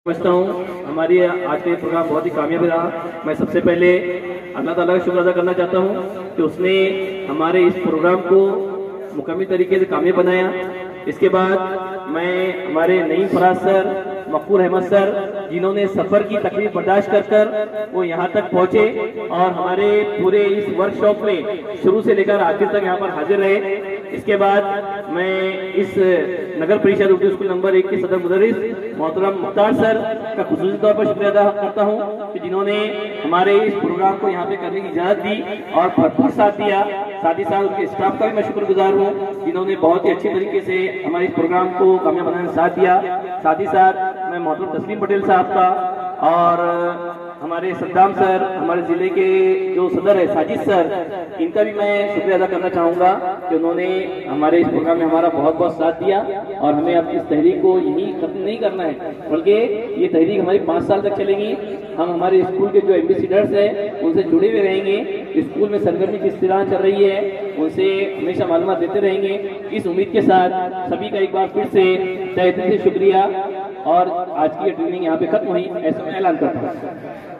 समझता हूँ हमारी आज का ये प्रोग्राम बहुत ही कामयाब रहा। मैं सबसे पहले अल्लाह ताला का शुक्र अदा करना चाहता हूँ कि उसने हमारे इस प्रोग्राम को मुकम्मल तरीके से कामयाब बनाया। इसके बाद मैं हमारे नईम फराज सर, मकबूल अहमद सर, जिन्होंने सफ़र की तकलीफ बर्दाश्त कर वो यहाँ तक पहुँचे और हमारे पूरे इस वर्कशॉप में शुरू से लेकर आखिर तक यहाँ पर हाजिर रहे। इसके बाद मैं इस नगर परिषद उर्दू स्कूल नंबर 1 के सदर मुदर्रिस मोहतरम मुख्तार सर का खुसूसी तौर पर शुक्रिया अदा करता हूँ कि जिन्होंने हमारे इस प्रोग्राम को यहाँ पे करने की इजाज़त दी और भरपूर साथ दिया। साथ ही साथ उनके स्टाफ का भी मैं शुक्रगुजार हूँ जिन्होंने बहुत ही अच्छे तरीके से हमारे इस प्रोग्राम को कामयाब बनाने में साथ दिया। साथ ही साथ मैं मोहतरम तस्लीम पटेल साहब का और हमारे सद्दाम सर, हमारे ज़िले के जो सदर है साजिद सर, इनका भी मैं शुक्रिया अदा करना चाहूँगा कि उन्होंने हमारे इस प्रोग्राम में हमारा बहुत बहुत साथ दिया। और हमें अब इस तहरीक को यही खत्म नहीं करना है बल्कि ये तहरीक हमारी 5 साल तक चलेगी। हम हमारे स्कूल के जो एम्बेसडर्स हैं उनसे जुड़े हुए रहेंगे। स्कूल में सरगर्मी किस तरह चल रही है उनसे हमेशा मालूमात देते रहेंगे। इस उम्मीद के साथ सभी का एक बार फिर से तहे दिल से शुक्रिया और आज की ट्रेनिंग यहाँ पे खत्म हुई ऐसा मैं ऐलान करता हूँ।